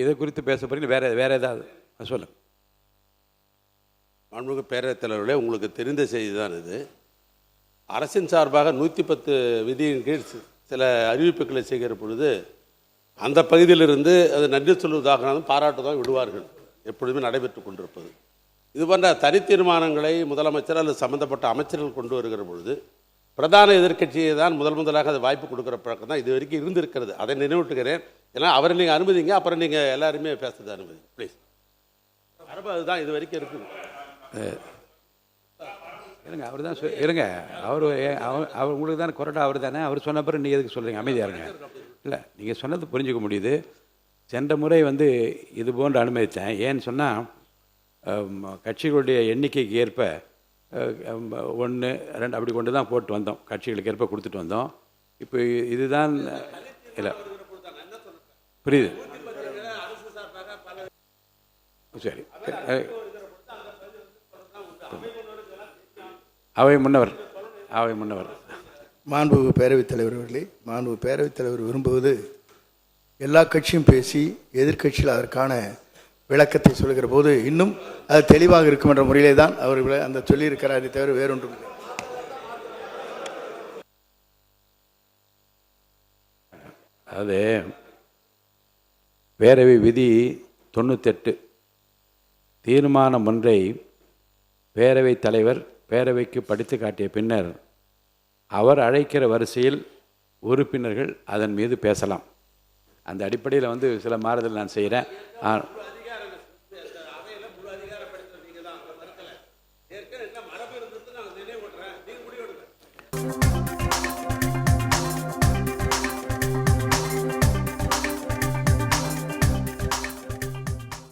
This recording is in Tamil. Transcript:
இதை குறித்து பேச போகிறீங்க? வேறு ஏதாவது சொல்லுங்கள். மாண்புமிகு பேரவைத் தலைவர்களே, உங்களுக்கு தெரிந்த செய்தி தான் இது. அரசின் சார்பாக 110 விதியின் கீழ் சில அறிவிப்புகளை செய்கிற பொழுது அந்த பகுதியிலிருந்து அது நன்றி சொல்வதாக பாராட்டுதான் விடுவார்கள், எப்பொழுதுமே நடைபெற்று கொண்டிருப்பது. இது போன்ற தனி தீர்மானங்களை முதலமைச்சர் அல்லது சம்பந்தப்பட்ட அமைச்சர்கள் கொண்டு வருகிற பொழுது பிரதான எதிர்க்கட்சியை தான் முதலாக அது வாய்ப்பு கொடுக்குற பழக்கம் தான் இது வரைக்கும் இருந்திருக்கிறது. அதை நினைவூட்டுகிறேன். ஏன்னா அவரை நீங்கள் அனுமதிங்க, அப்புறம் நீங்கள் எல்லாருமே பேசுறது அனுமதி ப்ளீஸ். மரபு அதுதான் இது வரைக்கும் இருக்குது. இருங்க, அவர் தான் இருங்க, அவர் உங்களுக்கு தானே கொறடா, அவர் தானே, அவர் சொன்ன பிறகு நீங்கள் எதுக்கு சொல்கிறீங்க? அமைதியாக இருங்க. இல்லை, நீங்கள் சொன்னது புரிஞ்சுக்க முடியுது. சென்ற முறை இது போன்று அனுமதித்தேன். ஏன்னு சொன்னால் கட்சிகளுடைய எண்ணிக்கைக்கு ஏற்ப 1, 2 அப்படி கொண்டு தான் போட்டு வந்தோம், கட்சிகளுக்கு ஏற்ப கொடுத்துட்டு வந்தோம். இப்போ இதுதான் இல்லை, புரியுது, சரி. அவை முன்னவர் மாண்புமிகு பேரவைத் தலைவர் அவர்களே, மாண்புமிகு பேரவைத் தலைவர் விரும்புவது எல்லா கட்சியும் பேசி எதிர்க்கட்சியில் அதற்கான விளக்கத்தை சொல்கிற போது இன்னும் அது தெளிவாக இருக்கும் என்ற முறையிலே தான் அவர் அந்த சொல்லியிருக்கிறாரே தவிர வேறொன்றும் இல்லை. அது பேரவை விதி 98 தீர்மானம் ஒன்றை பேரவைத் தலைவர் பேரவைக்கு படித்து காட்டிய பின்னர் அவர் அழைக்கிற வரிசையில் உறுப்பினர்கள் அதன் மீது பேசலாம். அந்த அடிப்படையில் சில மாறுதல் நான் செய்கிறேன்.